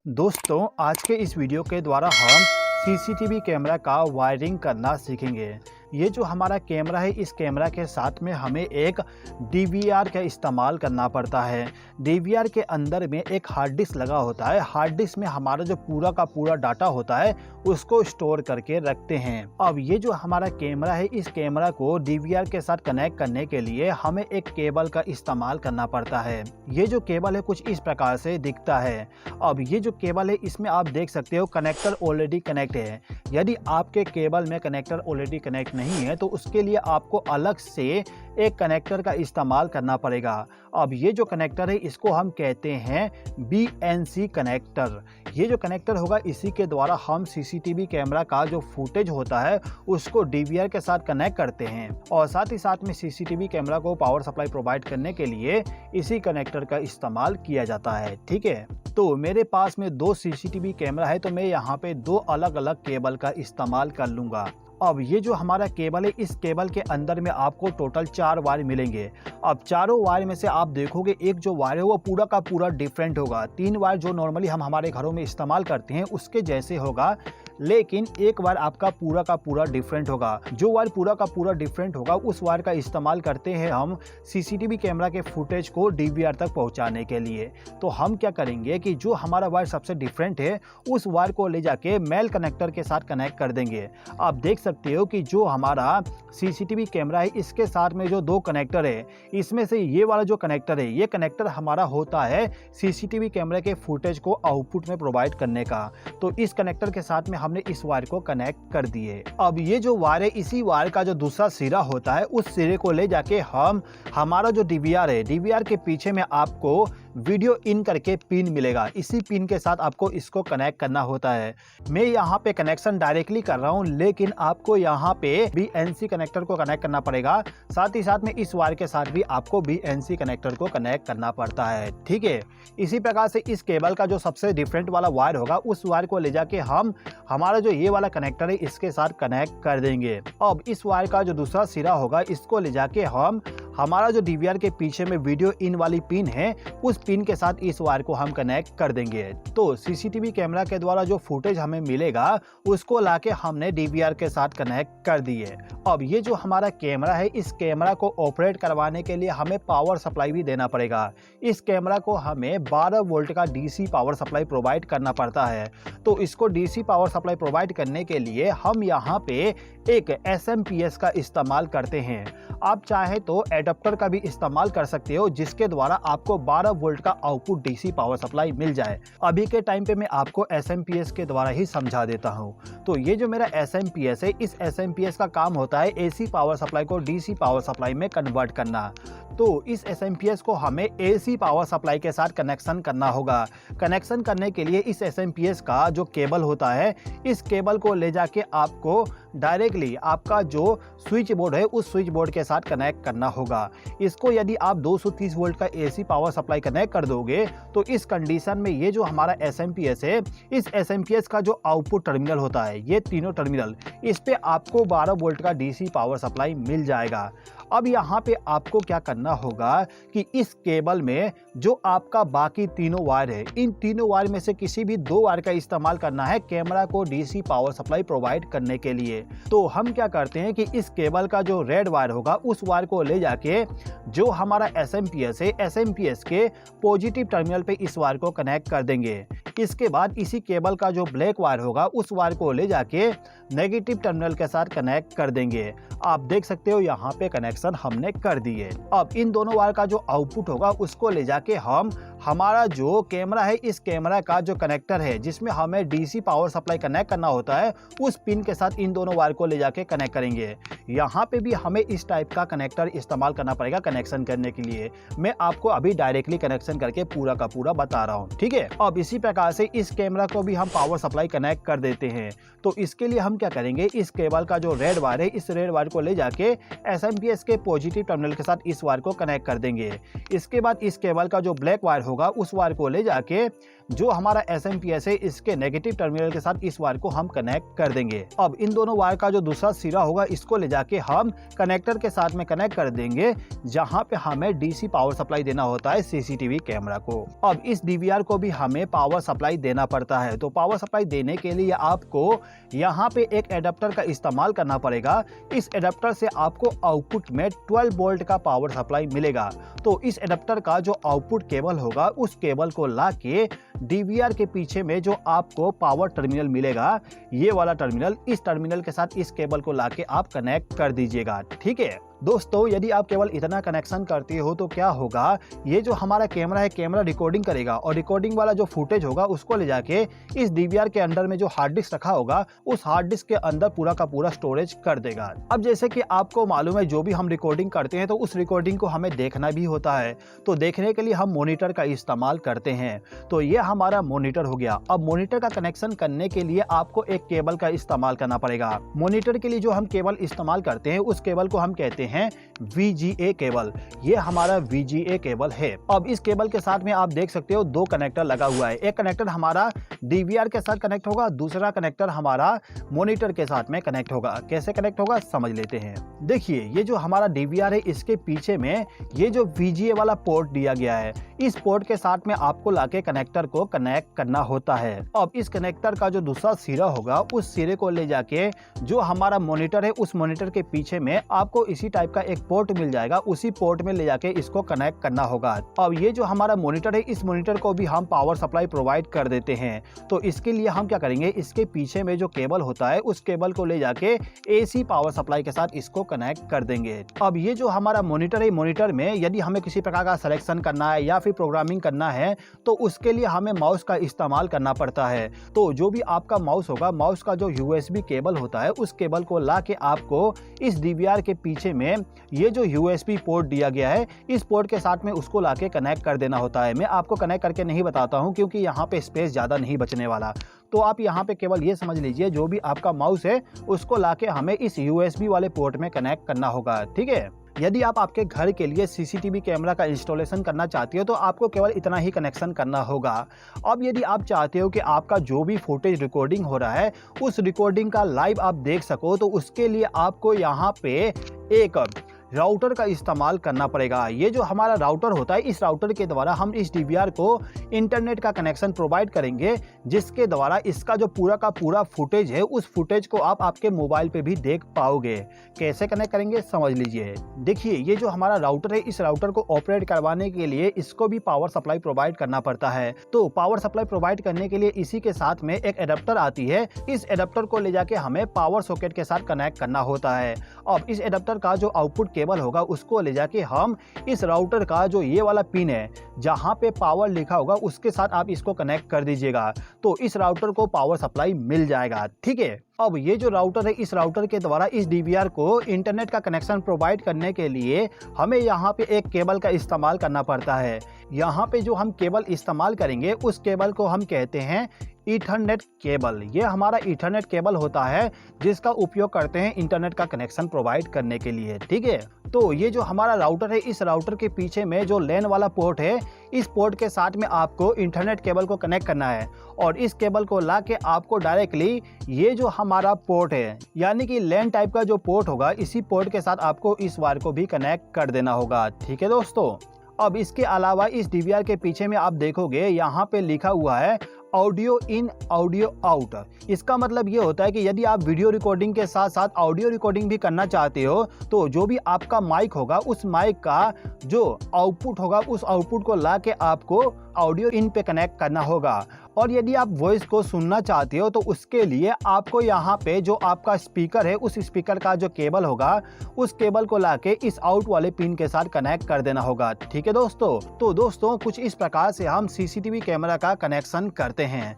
दोस्तों आज के इस वीडियो के द्वारा हम सीसीटीवी कैमरा का वायरिंग करना सीखेंगे। ये जो हमारा कैमरा है, इस कैमरा के साथ में हमें एक डीवीआर का इस्तेमाल करना पड़ता है। डीवीआर के अंदर में एक हार्ड डिस्क लगा होता है। हार्ड डिस्क में हमारा जो पूरा का पूरा डाटा होता है उसको स्टोर करके रखते हैं। अब ये जो हमारा कैमरा है, इस कैमरा को डीवीआर के साथ कनेक्ट करने के लिए हमें एक केबल का इस्तेमाल करना पड़ता है। ये जो केबल है कुछ इस प्रकार से दिखता है। अब ये जो केबल है, इसमें आप देख सकते हो कनेक्टर ऑलरेडी कनेक्ट है। यदि आपके केबल में कनेक्टर ऑलरेडी कनेक्ट नहीं है तो उसके लिए आपको अलग से एक कनेक्टर का इस्तेमाल करना पड़ेगा। अब ये जो कनेक्टर है इसको हम कहते हैं BNC कनेक्टर। ये जो कनेक्टर होगा इसी के द्वारा हम सीसीटीवी कैमरा का जो फुटेज होता है उसको डीवीआर के साथ कनेक्ट करते हैं और साथ ही साथ में सीसीटीवी कैमरा को पावर सप्लाई प्रोवाइड करने के लिए इसी कनेक्टर का इस्तेमाल किया जाता है। ठीक है, तो मेरे पास में दो सीसीटीवी कैमरा है तो मैं यहाँ पे दो अलग अलग केबल का इस्तेमाल कर लूँगा। अब ये जो हमारा केबल है, इस केबल के अंदर में आपको टोटल 4 वायर मिलेंगे। अब चारों वायर में से आप देखोगे एक जो वायर है वो पूरा का पूरा डिफरेंट होगा। 3 वायर जो नॉर्मली हम हमारे घरों में इस्तेमाल करते हैं उसके जैसे होगा, लेकिन एक वायर आपका पूरा का पूरा डिफरेंट होगा। जो वायर पूरा का पूरा डिफरेंट होगा उस वायर का इस्तेमाल करते हैं हम सीसीटीवी कैमरा के फुटेज को डीवीआर तक पहुंचाने के लिए। तो हम क्या करेंगे कि जो हमारा वायर सबसे डिफरेंट है उस वायर को ले जाके मेल कनेक्टर के साथ कनेक्ट कर देंगे। आप देख सकते हो कि जो हमारा सीसीटीवी कैमरा है इसके साथ में जो 2 कनेक्टर है, इसमें से ये वाला जो कनेक्टर है, ये कनेक्टर हमारा होता है सीसीटीवी कैमरे के फुटेज को आउटपुट में प्रोवाइड करने का। तो इस कनेक्टर के साथ में हमने इस वायर को कनेक्ट कर दिए। अब ये जो वायर है, इसी वायर का जो दूसरा सिरा होता है उस सिरे को ले जाके हम हमारा जो डीवीआर है, डीवीआर के पीछे में आपको वीडियो इन करके पिन मिलेगा। इसी पिन के साथ आपको इसको कनेक्ट करना होता है। मैं यहाँ पे कनेक्शन डायरेक्टली कर रहा हूँ, लेकिन आपको यहाँ पे BNC कनेक्टर को कनेक्ट करना पड़ेगा। साथ ही साथ में इस वायर के साथ भी आपको BNC कनेक्टर को कनेक्ट करना पड़ता है। ठीक है, इसी प्रकार से इस केबल का जो सबसे डिफरेंट वाला वायर होगा उस वायर को ले जाके हम हमारा जो ये वाला कनेक्टर है इसके साथ कनेक्ट कर देंगे। अब इस वायर का जो दूसरा सिरा होगा इसको ले जाके हम हमारा जो डीवीआर के पीछे में वीडियो इन वाली पिन है उस पिन के साथ इस वायर को हम कनेक्ट कर देंगे। तो सीसीटीवी कैमरा के द्वारा जो फुटेज हमें मिलेगा उसको लाके हमने डीवीआर के साथ कनेक्ट कर दिए। अब ये जो हमारा कैमरा है, इस कैमरा को ऑपरेट करवाने के लिए हमें पावर सप्लाई भी देना पड़ेगा। इस कैमरा को हमें 12 वोल्ट का डीसी पावर सप्लाई प्रोवाइड करना पड़ता है। तो इसको डीसी पावर सप्लाई प्रोवाइड करने के लिए हम यहाँ पे एक SMPS का इस्तेमाल करते हैं। आप चाहे तो एडाप्टर का भी इस्तेमाल कर सकते हो जिसके द्वारा आपको 12 वोल्ट का आउटपुट डीसी पावर सप्लाई मिल जाए। अभी के टाइम पे मैं आपको SMPS के द्वारा ही समझा देता हूं। तो ये जो मेरा SMPS है, इस SMPS का काम होता है AC पावर सप्लाई को DC पावर सप्लाई में कन्वर्ट करना। तो इस SMPS को हमें AC पावर सप्लाई के साथ कनेक्शन करना होगा। कनेक्शन करने के लिए इस SMPS का जो केबल होता है, इस केबल को ले जाके आपको डायरेक्टली आपका जो स्विच बोर्ड है उस स्विच बोर्ड के साथ कनेक्ट करना होगा। इसको यदि आप 230 वोल्ट का AC पावर सप्लाई कनेक्ट कर दोगे तो इस कंडीशन में ये जो हमारा SMPS है, इस SMPS का जो आउटपुट टर्मिनल होता है, ये तीनों टर्मिनल, इस पे आपको 12 वोल्ट का DC पावर सप्लाई मिल जाएगा। अब यहाँ पे आपको क्या करना होगा कि इस केबल में जो आपका बाकी तीनों वायर है, इन तीनों वायर में से किसी भी 2 वायर का इस्तेमाल करना है कैमरा को डीसी पावर सप्लाई प्रोवाइड करने के लिए। तो हम क्या करते हैं कि इस केबल का जो रेड वायर होगा उस वायर को ले जाके जो हमारा SMPS है, SMPS के पॉजिटिव टर्मिनल पे इस वायर को कनेक्ट कर देंगे। इसके बाद इसी केबल का जो ब्लैक वायर होगा उस वायर को ले जाके नेगेटिव टर्मिनल के साथ कनेक्ट कर देंगे। आप देख सकते हो यहाँ पे कनेक्शन हमने कर दिए। अब इन दोनों वायर का जो आउटपुट होगा उसको ले जाके हम हमारा जो कैमरा है, इस कैमरा का जो कनेक्टर है जिसमें हमें डीसी पावर सप्लाई कनेक्ट करना होता है, उस पिन के साथ इन दोनों वायर को ले जाके कनेक्ट करेंगे। यहाँ पे भी हमें इस टाइप का कनेक्टर इस्तेमाल करना पड़ेगा कनेक्शन करने के लिए। मैं आपको अभी डायरेक्टली कनेक्शन करके पूरा का पूरा बता रहा हूँ। ठीक है, अब इसी प्रकार से इस कैमरा को भी हम पावर सप्लाई कनेक्ट कर देते हैं। तो इसके लिए हम क्या करेंगे, इस केबल का जो रेड वायर है, इस रेड वायर को ले जाके SMPS के पॉजिटिव टर्मिनल के साथ इस वायर को कनेक्ट कर देंगे। इसके बाद इस केबल का जो ब्लैक वायर होगा उस वायर को ले जाके जो हमारा एसएमपीएस है इसके नेगेटिव टर्मिनल के साथ इस वायर को हम कनेक्ट कर देंगे। अब इन दोनों वायर का जो दूसरा सिरा होगा इसको ले जाके हम कनेक्टर के साथ में कनेक्ट कर देंगे, जहां पे हमें डीसी पावर सप्लाई देना होता है सीसीटीवी कैमरा को। अब इस डीवीआर को भी हमें पावर सप्लाई देना पड़ता है, तो पावर सप्लाई देने के लिए आपको यहाँ पे एक एडाप्टर का इस्तेमाल करना पड़ेगा। इस एडाप्टर से आपको आउटपुट में 12 वोल्ट का पावर सप्लाई मिलेगा। तो इस एडाप्टर का जो आउटपुट केबल होगा उस केबल को लाके डीवीआर के पीछे में जो आपको पावर टर्मिनल मिलेगा, ये वाला टर्मिनल, इस टर्मिनल के साथ इस केबल को लाके आप कनेक्ट कर दीजिएगा। ठीक है दोस्तों, यदि आप केवल इतना कनेक्शन करते हो तो क्या होगा, ये जो हमारा कैमरा है कैमरा रिकॉर्डिंग करेगा और रिकॉर्डिंग वाला जो फुटेज होगा उसको ले जाके इस डीवीआर के अंदर में जो हार्ड डिस्क रखा होगा उस हार्ड डिस्क के अंदर पूरा का पूरा स्टोरेज कर देगा। अब जैसे कि आपको मालूम है जो भी हम रिकॉर्डिंग करते हैं तो उस रिकॉर्डिंग को हमें देखना भी होता है, तो देखने के लिए हम मॉनिटर का इस्तेमाल करते हैं। तो ये हमारा मॉनिटर हो गया। अब मॉनिटर का कनेक्शन करने के लिए आपको एक केबल का इस्तेमाल करना पड़ेगा। मॉनिटर के लिए जो हम केबल इस्तेमाल करते हैं उस केबल को हम कहते हैं VGA केबल। ये हमारा VGA केबल है। अब इस केबल के साथ में आप देख सकते हो दो कनेक्टर लगा हुआ है। एक कनेक्टर हमारा डीवीआर के साथ कनेक्ट होगा, दूसरा कनेक्टर हमारा मॉनिटर के साथ में कनेक्ट होगा। कैसे कनेक्ट होगा समझ लेते हैं। देखिए ये जो हमारा डीवीआर है इसके पीछे में ये जो VGA वाला पोर्ट दिया गया है, इस पोर्ट के साथ में आपको लाके कनेक्टर को कनेक्ट करना होता है। अब इस कनेक्टर का जो दूसरा सिरा होगा उस सिरे को ले जाके जो हमारा मॉनिटर है उस मॉनिटर के पीछे में आपको इसी टाइप का एक पोर्ट मिल जाएगा, उसी पोर्ट में ले जाके इसको कनेक्ट करना होगा। अब ये जो हमारा मॉनिटर है इस मॉनिटर को भी हम पावर सप्लाई प्रोवाइड कर देते हैं। तो इसके लिए हम क्या करेंगे, इसके पीछे में जो केबल होता है उस केबल को ले जाके AC पावर सप्लाई के साथ इसको कनेक्ट कर देंगे। अब ये जो हमारा मॉनिटर है, मॉनिटर में यदि हमें किसी प्रकार का सिलेक्शन करना है या फिर प्रोग्रामिंग करना है तो उसके लिए हमें माउस का इस्तेमाल करना पड़ता है। तो जो भी आपका माउस होगा, माउस का जो USB केबल होता है उस केबल को ला के आपको इस डीवीआर के पीछे में ये जो USB पोर्ट दिया गया है इस पोर्ट के साथ में उसको लाके कनेक्ट कर देना होता है। मैं आपको कनेक्ट करके नहीं बताता हूं क्योंकि यहाँ पे स्पेस ज़्यादा नहीं बचने वाला। तो आप यहाँ पे केवल ये समझ लीजिए जो भी आपका माउस है उसको लाके हमें इस USB वाले पोर्ट में कनेक्ट करना होगा। ठीक है, यदि आप आपके घर के लिए सीसीटीवी कैमरा का इंस्टॉलेशन करना चाहते हो तो आपको केवल इतना ही कनेक्शन करना होगा। अब यदि आप चाहते हो कि आपका जो भी फुटेज रिकॉर्डिंग हो रहा है उस रिकॉर्डिंग का लाइव आप देख सको तो उसके लिए आपको यहाँ पे एक राउटर का इस्तेमाल करना पड़ेगा। ये जो हमारा राउटर होता है इस राउटर के द्वारा हम इस डीवीआर को इंटरनेट का कनेक्शन प्रोवाइड करेंगे, जिसके द्वारा इसका जो पूरा का पूरा फुटेज है उस फुटेज को आप आपके मोबाइल पे भी देख पाओगे। कैसे कनेक्ट करेंगे समझ लीजिए। देखिए ये जो हमारा राउटर है इस राउटर को ऑपरेट करवाने के लिए इसको भी पावर सप्लाई प्रोवाइड करना पड़ता है। तो पावर सप्लाई प्रोवाइड करने के लिए इसी के साथ में एक एडाप्टर आती है। इस एडाप्टर को ले जाके हमें पावर सॉकेट के साथ कनेक्ट करना होता है। अब इस एडाप्टर का जो आउटपुट केबल होगा उसको ले जाके हम इस राउटर का जो ये वाला पिन है जहां पे पावर लिखा होगा उसके साथ आप इसको कनेक्ट कर दीजिएगा, तो इस राउटर को पावर सप्लाई मिल जाएगा। ठीक है, अब ये जो राउटर है इस राउटर के द्वारा इस डीवीआर को इंटरनेट का कनेक्शन प्रोवाइड करने के लिए हमें यहाँ पे एक केबल का इस्तेमाल करना पड़ता है। यहाँ पे जो हम केबल इस्तेमाल करेंगे उस केबल को हम कहते हैं ईथरनेट केबल। ये हमारा ईथरनेट केबल होता है जिसका उपयोग करते हैं इंटरनेट का कनेक्शन प्रोवाइड करने के लिए। ठीक है, तो ये जो हमारा राउटर है इस राउटर के पीछे में जो लैन वाला पोर्ट है इस पोर्ट के साथ में आपको इंटरनेट केबल को कनेक्ट करना है और इस केबल को ला के आपको डायरेक्टली ये जो हमारा पोर्ट है यानी कि लैन टाइप का जो पोर्ट होगा इसी पोर्ट के साथ आपको इस वायर को भी कनेक्ट कर देना होगा। ठीक है दोस्तों, अब इसके अलावा इस डीवीआर के पीछे में आप देखोगे यहाँ पे लिखा हुआ है ऑडियो इन ऑडियो आउट। इसका मतलब ये होता है कि यदि आप वीडियो रिकॉर्डिंग के साथ साथ ऑडियो रिकॉर्डिंग भी करना चाहते हो तो जो भी आपका माइक होगा उस माइक का जो आउटपुट होगा उस आउटपुट को ला के आपको ऑडियो इन पे कनेक्ट करना होगा। और यदि आप वॉइस को सुनना चाहते हो तो उसके लिए आपको यहाँ पे जो आपका स्पीकर है उस स्पीकर का जो केबल होगा उस केबल को लाके इस आउट वाले पिन के साथ कनेक्ट कर देना होगा। ठीक है दोस्तों, तो दोस्तों कुछ इस प्रकार से हम सीसीटीवी कैमरा का कनेक्शन करते हैं।